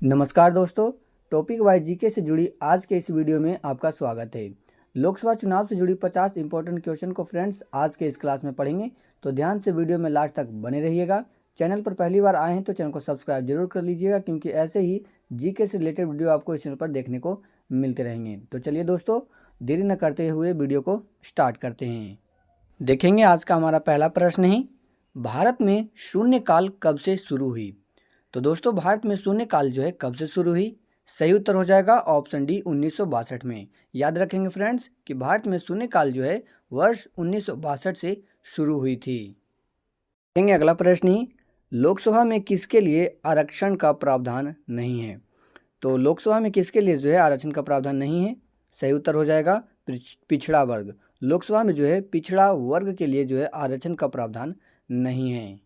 नमस्कार दोस्तों, topic wise GK से जुड़ी आज के इस वीडियो में आपका स्वागत है। लोकसभा चुनाव से जुड़ी 50 इंपॉर्टेंट क्वेश्चन को फ्रेंड्स आज के इस क्लास में पढ़ेंगे, तो ध्यान से वीडियो में लास्ट तक बने रहिएगा। चैनल पर पहली बार आए हैं तो चैनल को सब्सक्राइब जरूर कर लीजिएगा, क्योंकि ऐसे ही जीके से रिलेटेड वीडियो आपको इस चैनल पर देखने को मिलते रहेंगे। तो चलिए दोस्तों, देरी न करते हुए वीडियो को स्टार्ट करते हैं। देखेंगे आज का हमारा पहला प्रश्न है, भारत में शून्यकाल कब से शुरू हुई? तो दोस्तों, भारत में शून्यकाल जो है कब से शुरू हुई? सही उत्तर हो जाएगा ऑप्शन डी 1962 में। याद रखेंगे फ्रेंड्स कि भारत में शून्यकाल जो है वर्ष 1962 से शुरू हुई थी। देखेंगे अगला प्रश्न ही, लोकसभा में किसके लिए आरक्षण का प्रावधान नहीं है? तो लोकसभा में किसके लिए जो है आरक्षण का प्रावधान नहीं है? सही उत्तर हो जाएगा पिछड़ा वर्ग। लोकसभा में जो है पिछड़ा वर्ग के लिए जो है आरक्षण का प्रावधान नहीं है।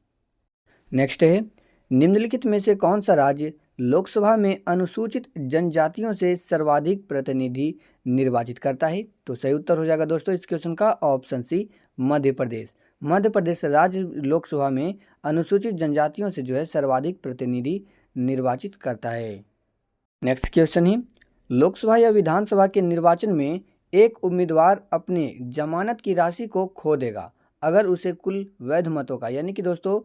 नेक्स्ट है, निम्नलिखित में से कौन सा राज्य लोकसभा में अनुसूचित जनजातियों से सर्वाधिक प्रतिनिधि निर्वाचित करता है? तो सही उत्तर हो जाएगा दोस्तों इस क्वेश्चन का ऑप्शन सी, मध्य प्रदेश। मध्य प्रदेश राज्य लोकसभा में अनुसूचित जनजातियों से जो है सर्वाधिक प्रतिनिधि निर्वाचित करता है। नेक्स्ट क्वेश्चन है, लोकसभा या विधानसभा के निर्वाचन में एक उम्मीदवार अपने जमानत की राशि को खो देगा अगर उसे कुल वैध मतों का, यानी कि दोस्तों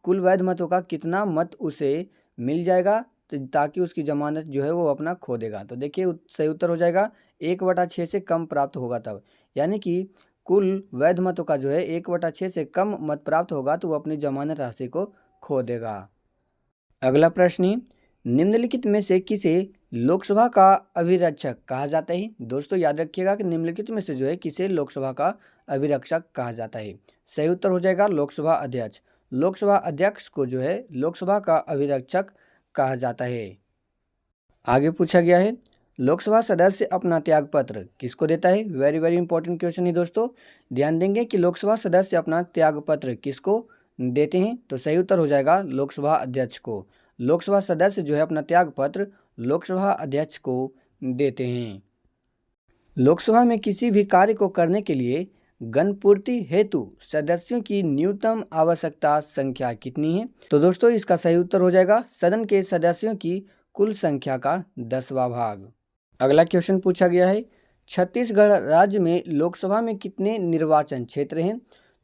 कुल वैध मतों का कितना मत उसे मिल जाएगा तो ताकि उसकी जमानत जो है वो अपना खो देगा? तो देखिए सही उत्तर हो जाएगा 1/6 से कम प्राप्त होगा तब, यानी कि कुल वैध मतों का जो है 1/6 से कम मत प्राप्त होगा तो वो अपनी जमानत राशि को खो देगा। अगला प्रश्न, निम्नलिखित में से किसे लोकसभा का अभिरक्षक कहा जाता है? दोस्तों याद रखिएगा कि निम्नलिखित में से जो है किसे लोकसभा का अभिरक्षक कहा जाता है? सही उत्तर हो जाएगा लोकसभा अध्यक्ष। लोकसभा अध्यक्ष को जो है लोकसभा का अभिरक्षक कहा जाता है। आगे पूछा गया है, लोकसभा सदस्य अपना त्यागपत्र किसको देता है? वेरी वेरी इंपॉर्टेंट क्वेश्चन है दोस्तों, ध्यान देंगे कि लोकसभा सदस्य अपना त्यागपत्र किसको देते हैं? तो सही उत्तर हो जाएगा लोकसभा अध्यक्ष को। लोकसभा सदस्य जो है अपना त्यागपत्र लोकसभा अध्यक्ष को देते हैं। लोकसभा में किसी भी कार्य को करने के लिए गणपूर्ति हेतु सदस्यों की न्यूनतम आवश्यकता संख्या कितनी है? तो दोस्तों इसका सही उत्तर हो जाएगा सदन के सदस्यों की कुल संख्या का 10वां भाग। अगला क्वेश्चन पूछा गया है, छत्तीसगढ़ राज्य में लोकसभा में कितने निर्वाचन क्षेत्र हैं?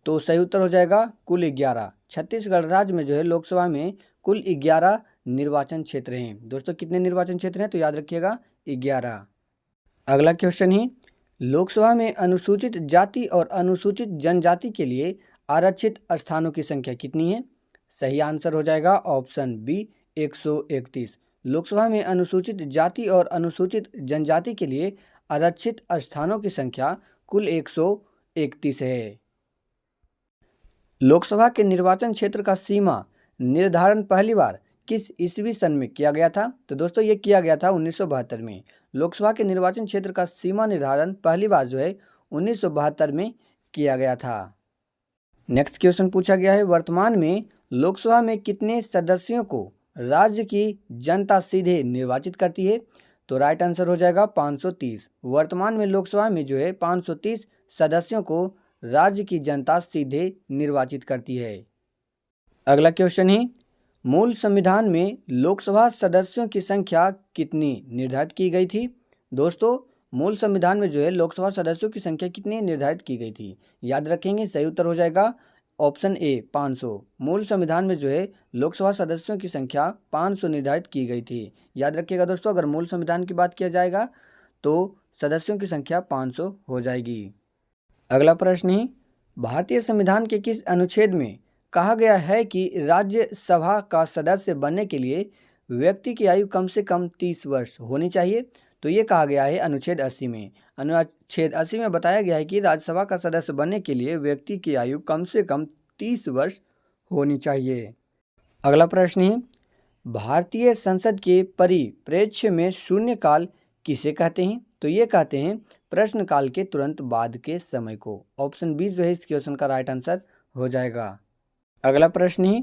तो सही उत्तर हो जाएगा कुल 11। छत्तीसगढ़ राज्य में जो है लोकसभा में कुल 11 निर्वाचन क्षेत्र हैं। दोस्तों कितने निर्वाचन क्षेत्र हैं? तो याद रखिएगा 11। अगला क्वेश्चन है, लोकसभा में अनुसूचित जाति और अनुसूचित जनजाति के लिए आरक्षित स्थानों की संख्या कितनी है? सही आंसर हो जाएगा ऑप्शन बी 131। लोकसभा में अनुसूचित जाति और अनुसूचित जनजाति के लिए आरक्षित स्थानों की संख्या कुल 131 है। लोकसभा के निर्वाचन क्षेत्र का सीमा निर्धारण पहली बार किस ईस्वी सन में किया गया था? तो दोस्तों ये किया गया था 1972 में। लोकसभा के निर्वाचन क्षेत्र का सीमा निर्धारण पहली बार जो है 1972 में किया गया था। नेक्स्ट क्वेश्चन पूछा गया है, वर्तमान में लोकसभा में कितने सदस्यों को राज्य की जनता सीधे निर्वाचित करती है? तो राइट आंसर हो जाएगा 530। वर्तमान में लोकसभा में जो है 530 सदस्यों को राज्य की जनता सीधे निर्वाचित करती है। अगला क्वेश्चन है, मूल संविधान में लोकसभा सदस्यों की संख्या कितनी निर्धारित की गई थी? दोस्तों मूल संविधान में जो है लोकसभा सदस्यों की संख्या कितनी निर्धारित की गई थी? याद रखेंगे सही उत्तर हो जाएगा ऑप्शन ए 500। मूल संविधान में जो है लोकसभा सदस्यों की संख्या 500 निर्धारित की गई थी। याद रखिएगा दोस्तों, अगर मूल संविधान की बात किया जाएगा तो सदस्यों की संख्या 500 हो जाएगी। अगला प्रश्न है, भारतीय संविधान के किस अनुच्छेद में कहा गया है कि राज्यसभा का सदस्य बनने के लिए व्यक्ति की आयु कम से कम 30 वर्ष होनी चाहिए? तो ये कहा गया है अनुच्छेद 80 में। अनुच्छेद 80 में बताया गया है कि राज्यसभा का सदस्य बनने के लिए व्यक्ति की आयु कम से कम 30 वर्ष होनी चाहिए। अगला प्रश्न है, भारतीय संसद के परिप्रेक्ष्य में शून्यकाल किसे कहते हैं? तो ये कहते हैं प्रश्नकाल के तुरंत बाद के समय को। ऑप्शन बी जो है इस क्वेश्चन का राइट आंसर हो जाएगा। अगला प्रश्न है,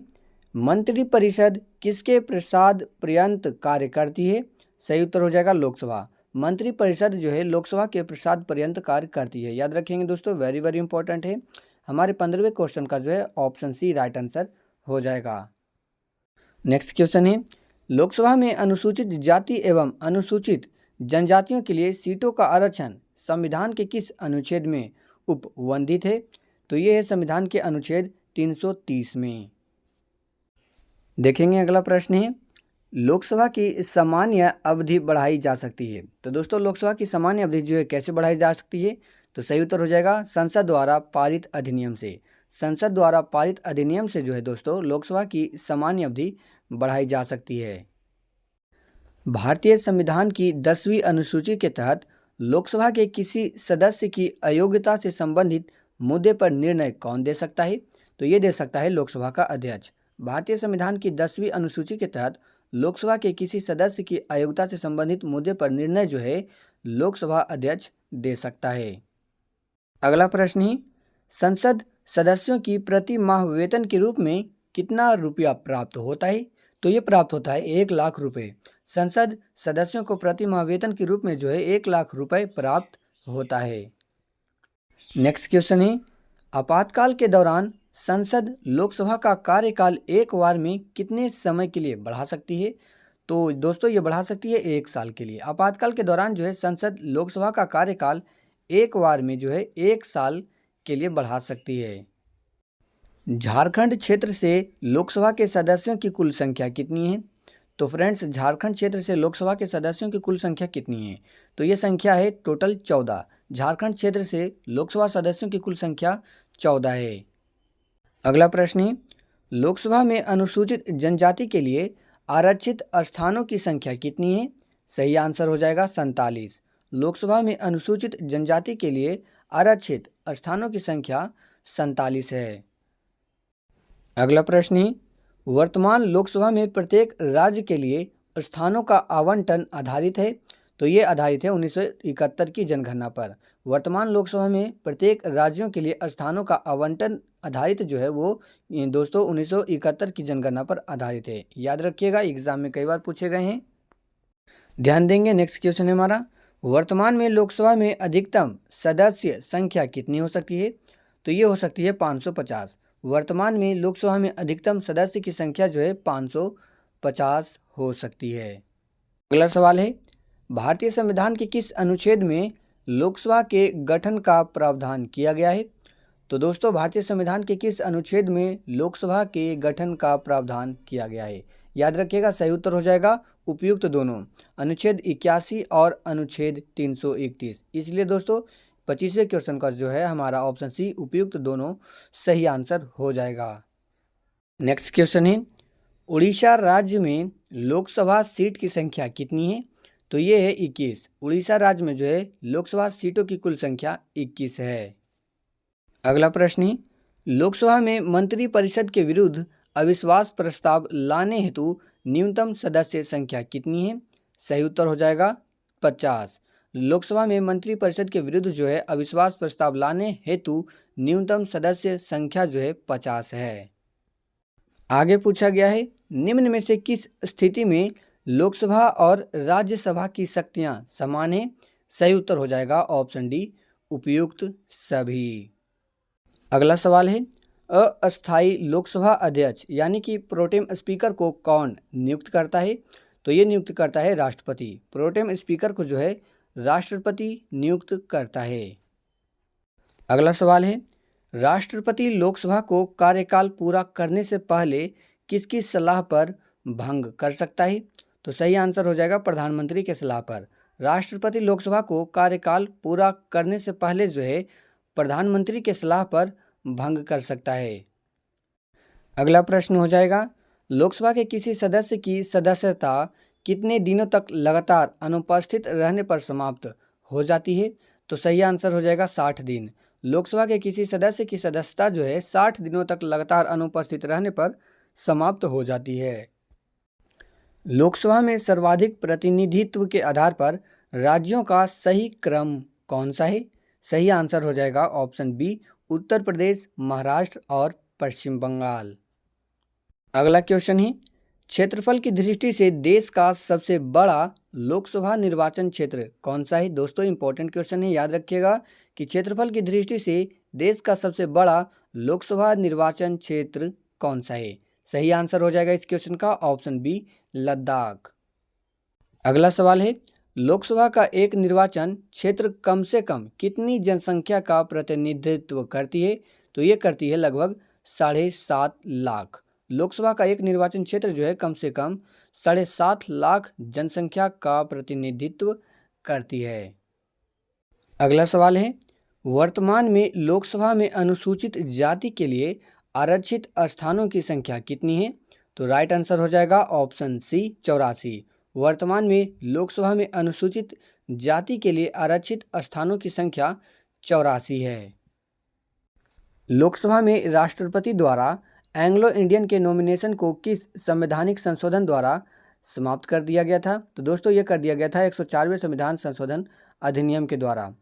मंत्रिपरिषद किसके प्रसाद पर्यंत कार्य करती है? सही उत्तर हो जाएगा लोकसभा। मंत्रिपरिषद जो है लोकसभा के प्रसाद पर्यंत कार्य करती है। याद रखेंगे दोस्तों, वेरी वेरी इंपॉर्टेंट है। हमारे 15वें क्वेश्चन का जो है ऑप्शन सी राइट आंसर हो जाएगा। नेक्स्ट क्वेश्चन है, लोकसभा में अनुसूचित जाति एवं अनुसूचित जनजातियों के लिए सीटों का आरक्षण संविधान के किस अनुच्छेद में उपबंधित है? तो ये है संविधान के अनुच्छेद 330 में। देखेंगे अगला प्रश्न है, लोकसभा की सामान्य अवधि बढ़ाई जा सकती है। तो दोस्तों लोकसभा की सामान्य अवधि जो है कैसे बढ़ाई जा सकती है? तो सही उत्तर हो जाएगा संसद द्वारा पारित अधिनियम से। संसद द्वारा पारित अधिनियम से जो है दोस्तों लोकसभा की सामान्य अवधि बढ़ाई जा सकती है। भारतीय संविधान की 10वीं अनुसूची के तहत लोकसभा के किसी सदस्य की अयोग्यता से संबंधित मुद्दे पर निर्णय कौन दे सकता है? तो ये दे सकता है लोकसभा का अध्यक्ष। भारतीय संविधान की 10वीं अनुसूची के तहत लोकसभा के किसी सदस्य की अयोग्यता से संबंधित मुद्दे पर निर्णय जो है लोकसभा अध्यक्ष दे सकता है। अगला प्रश्न है, संसद सदस्यों की प्रति माह वेतन के रूप में कितना रुपया प्राप्त होता है? तो ये प्राप्त होता है 1 लाख रुपए। संसद सदस्यों को प्रति माह वेतन के रूप में जो है 1 लाख रुपए प्राप्त होता है। नेक्स्ट क्वेश्चन है, आपातकाल के दौरान संसद लोकसभा का कार्यकाल एक बार में कितने समय के लिए बढ़ा सकती है? तो दोस्तों ये बढ़ा सकती है 1 साल के लिए। आपातकाल के दौरान जो है संसद लोकसभा का कार्यकाल एक बार में जो है 1 साल के लिए बढ़ा सकती है। झारखंड क्षेत्र से लोकसभा के सदस्यों की कुल संख्या कितनी है? तो फ्रेंड्स झारखंड क्षेत्र से लोकसभा के सदस्यों की कुल संख्या कितनी है? तो ये संख्या है टोटल 14। झारखंड क्षेत्र से लोकसभा सदस्यों की कुल संख्या 14 है। अगला प्रश्न है, लोकसभा में अनुसूचित जनजाति के लिए आरक्षित स्थानों की संख्या कितनी है? सही आंसर हो जाएगा 47। लोकसभा में अनुसूचित जनजाति के लिए आरक्षित स्थानों की संख्या 47 है। अगला प्रश्न है, वर्तमान लोकसभा में प्रत्येक राज्य के लिए स्थानों का आवंटन आधारित है? तो ये आधारित है 1971 की जनगणना पर। वर्तमान लोकसभा में प्रत्येक राज्यों के लिए स्थानों का आवंटन आधारित जो है वो दोस्तों 1971 की जनगणना पर आधारित है। याद रखिएगा, एग्जाम में कई बार पूछे गए हैं, ध्यान देंगे। नेक्स्ट क्वेश्चन है हमारा, वर्तमान में लोकसभा में अधिकतम सदस्य संख्या कितनी हो सकती है? तो ये हो सकती है 550। वर्तमान में लोकसभा में अधिकतम सदस्य की संख्या जो है 550 हो सकती है। अगला सवाल है, भारतीय संविधान के किस अनुच्छेद में लोकसभा के गठन का प्रावधान किया गया है? तो दोस्तों भारतीय संविधान के किस अनुच्छेद में लोकसभा के गठन का प्रावधान किया गया है? याद रखिएगा, सही उत्तर हो जाएगा उपयुक्त दोनों, अनुच्छेद 81 और अनुच्छेद 331। इसलिए दोस्तों 25वें क्वेश्चन का जो है हमारा ऑप्शन सी उपयुक्त दोनों सही आंसर हो जाएगा। नेक्स्ट क्वेश्चन है, उड़ीसा राज्य में लोकसभा सीट की संख्या कितनी है? तो ये है 21। उड़ीसा राज्य में जो है लोकसभा सीटों की कुल संख्या 21 है। अगला प्रश्न है, लोकसभा में मंत्रिपरिषद के विरुद्ध अविश्वास प्रस्ताव लाने हेतु न्यूनतम सदस्य संख्या कितनी है? सही उत्तर हो जाएगा 50। लोकसभा में मंत्रिपरिषद के विरुद्ध जो है अविश्वास प्रस्ताव लाने हेतु न्यूनतम सदस्य संख्या जो है 50 है। आगे पूछा गया है, निम्न में से किस स्थिति में लोकसभा और राज्यसभा की शक्तियां समान हैं? सही उत्तर हो जाएगा ऑप्शन डी उपयुक्त सभी। अगला सवाल है, अस्थायी लोकसभा अध्यक्ष यानी कि प्रोटेम स्पीकर को कौन नियुक्त करता है? तो ये नियुक्त करता है राष्ट्रपति। प्रोटेम स्पीकर को जो है राष्ट्रपति नियुक्त करता है। अगला सवाल है, राष्ट्रपति लोकसभा को कार्यकाल पूरा करने से पहले किसकी सलाह पर भंग कर सकता है? तो सही आंसर हो जाएगा प्रधानमंत्री के सलाह पर। राष्ट्रपति लोकसभा को कार्यकाल पूरा करने से पहले जो है प्रधानमंत्री के सलाह पर भंग कर सकता है। अगला प्रश्न हो जाएगा, लोकसभा के किसी सदस्य की सदस्यता कितने दिनों तक लगातार अनुपस्थित रहने पर समाप्त हो जाती है? तो सही आंसर हो जाएगा 60 दिन। लोकसभा के किसी सदस्य की सदस्यता जो है 60 दिनों तक लगातार अनुपस्थित रहने पर समाप्त हो जाती है। लोकसभा में सर्वाधिक प्रतिनिधित्व के आधार पर राज्यों का सही क्रम कौन सा है? सही आंसर हो जाएगा ऑप्शन बी उत्तर प्रदेश, महाराष्ट्र और पश्चिम बंगाल। अगला क्वेश्चन है, क्षेत्रफल की दृष्टि से देश का सबसे बड़ा लोकसभा निर्वाचन क्षेत्र कौन सा है? दोस्तों इंपॉर्टेंट क्वेश्चन है, याद रखिएगा कि क्षेत्रफल की दृष्टि से देश का सबसे बड़ा लोकसभा निर्वाचन क्षेत्र कौन सा है? सही आंसर हो जाएगा इस क्वेश्चन का ऑप्शन बी लद्दाख। अगला सवाल है, लोकसभा का एक निर्वाचन क्षेत्र कम से कम कितनी जनसंख्या का प्रतिनिधित्व करती है? तो ये करती है लगभग 7.5 लाख। लोकसभा का एक निर्वाचन क्षेत्र जो है कम से कम 7.5 लाख जनसंख्या का प्रतिनिधित्व करती है। अगला सवाल है, वर्तमान में लोकसभा में अनुसूचित जाति के लिए आरक्षित स्थानों की संख्या कितनी है? तो राइट आंसर हो जाएगा ऑप्शन सी 84। वर्तमान में लोकसभा में अनुसूचित जाति के लिए आरक्षित स्थानों की संख्या 84 है। लोकसभा में राष्ट्रपति द्वारा एंग्लो इंडियन के नॉमिनेशन को किस संवैधानिक संशोधन द्वारा समाप्त कर दिया गया था? तो दोस्तों ये कर दिया गया था 104वें संविधान संशोधन अधिनियम के द्वारा।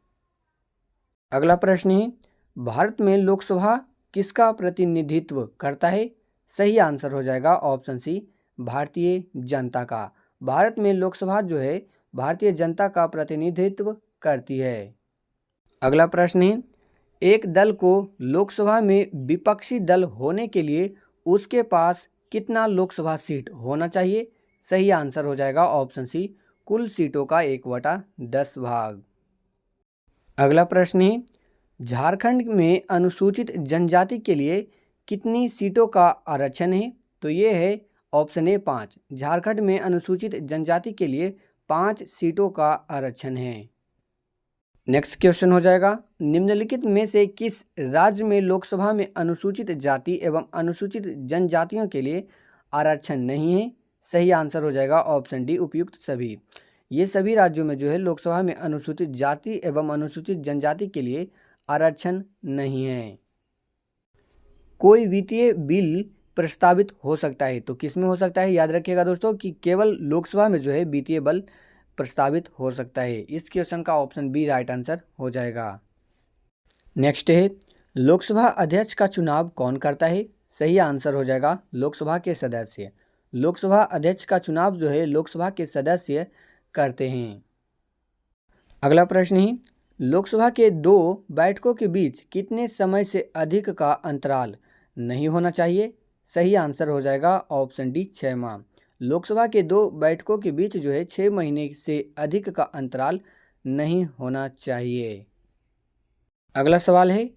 अगला प्रश्न है, भारत में लोकसभा किसका प्रतिनिधित्व करता है? सही आंसर हो जाएगा ऑप्शन सी भारतीय जनता का। भारत में लोकसभा जो है भारतीय जनता का प्रतिनिधित्व करती है। अगला प्रश्न है, एक दल को लोकसभा में विपक्षी दल होने के लिए उसके पास कितना लोकसभा सीट होना चाहिए? सही आंसर हो जाएगा ऑप्शन सी कुल सीटों का 1/10 भाग। अगला प्रश्न है, झारखंड में अनुसूचित जनजाति के लिए कितनी सीटों का आरक्षण है? तो ये है ऑप्शन ए 5। झारखंड में अनुसूचित जनजाति के लिए 5 सीटों का आरक्षण है। नेक्स्ट क्वेश्चन हो जाएगा, निम्नलिखित में से किस राज्य में लोकसभा में अनुसूचित जाति एवं अनुसूचित जनजातियों के लिए आरक्षण नहीं है? सही आंसर हो जाएगा ऑप्शन डी उपयुक्त सभी। ये सभी राज्यों में जो है लोकसभा में अनुसूचित जाति एवं अनुसूचित जनजाति के लिए आरक्षण नहीं है। कोई वित्तीय बिल प्रस्तावित हो सकता है, तो किस में हो सकता है? याद रखिएगा दोस्तों कि केवल लोकसभा में जो है वित्तीय बिल प्रस्तावित हो सकता है। इस क्वेश्चन का ऑप्शन बी राइट आंसर हो जाएगा। नेक्स्ट है, लोकसभा अध्यक्ष का चुनाव कौन करता है? सही आंसर हो जाएगा लोकसभा के सदस्य। लोकसभा अध्यक्ष का चुनाव जो है लोकसभा के सदस्य करते हैं। अगला प्रश्न है, लोकसभा के 2 बैठकों के बीच कितने समय से अधिक का अंतराल नहीं होना चाहिए? सही आंसर हो जाएगा ऑप्शन डी 6 माह। लोकसभा के 2 बैठकों के बीच जो है 6 महीने से अधिक का अंतराल नहीं होना चाहिए। अगला सवाल है,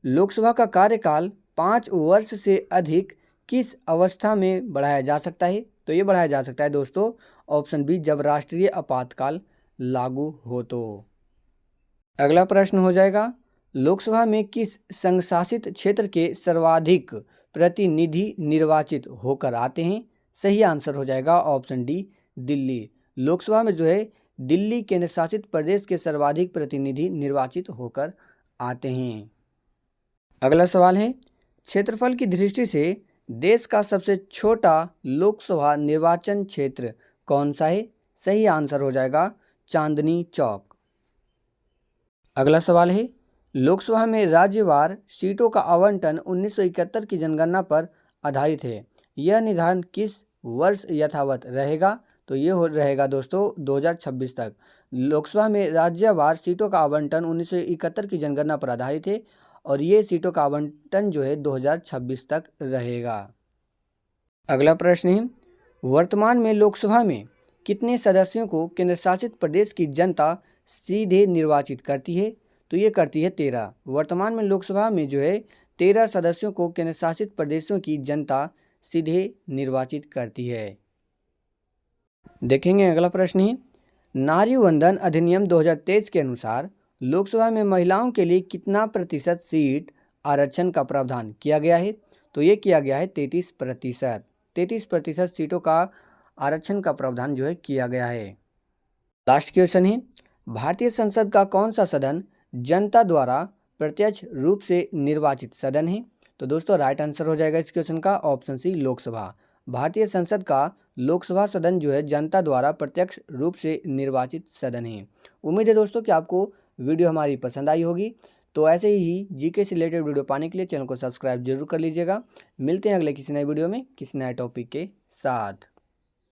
लोकसभा का कार्यकाल 5 वर्ष से अधिक किस अवस्था में बढ़ाया जा सकता है? तो ये बढ़ाया जा सकता है दोस्तों ऑप्शन बी जब राष्ट्रीय आपातकाल लागू हो तो। अगला प्रश्न हो जाएगा, लोकसभा में किस संघ शासित क्षेत्र के सर्वाधिक प्रतिनिधि निर्वाचित होकर आते हैं? सही आंसर हो जाएगा ऑप्शन डी दिल्ली। लोकसभा में जो है दिल्ली केंद्र शासित प्रदेश के सर्वाधिक प्रतिनिधि निर्वाचित होकर आते हैं। अगला सवाल है, क्षेत्रफल की दृष्टि से देश का सबसे छोटा लोकसभा निर्वाचन क्षेत्र कौन सा है? सही आंसर हो जाएगा चांदनी चौक। अगला सवाल है, लोकसभा में राज्यवार सीटों का आवंटन 1971 की जनगणना पर आधारित है। यह निर्धारण किस वर्ष यथावत रहेगा? तो ये रहेगा दोस्तों 2026 तक। लोकसभा में राज्यवार सीटों का आवंटन 1971 की जनगणना पर आधारित है और ये सीटों का आवंटन जो है 2026 तक रहेगा। अगला प्रश्न है, वर्तमान में लोकसभा में कितने सदस्यों को केंद्र शासित प्रदेश की जनता सीधे निर्वाचित करती है? तो ये करती है 13। वर्तमान में लोकसभा में जो है 13 सदस्यों को केंद्र शासित प्रदेशों की जनता सीधे निर्वाचित करती है। देखेंगे अगला प्रश्न है, नारी वंदन अधिनियम 2023 के अनुसार लोकसभा में महिलाओं के लिए कितना प्रतिशत सीट आरक्षण का प्रावधान किया गया है? तो ये किया गया है 33%। 33% सीटों का आरक्षण का प्रावधान जो है किया गया है। लास्ट क्वेश्चन है, भारतीय संसद का कौन सा सदन जनता द्वारा प्रत्यक्ष रूप से निर्वाचित सदन है? तो दोस्तों राइट आंसर हो जाएगा इस क्वेश्चन का ऑप्शन सी लोकसभा। भारतीय संसद का लोकसभा सदन जो है जनता द्वारा प्रत्यक्ष रूप से निर्वाचित सदन है। उम्मीद है दोस्तों कि आपको वीडियो हमारी पसंद आई होगी। तो ऐसे ही जीके से रिलेटेड वीडियो पाने के लिए चैनल को सब्सक्राइब जरूर कर लीजिएगा। मिलते हैं अगले किसी नए वीडियो में किसी नए टॉपिक के साथ।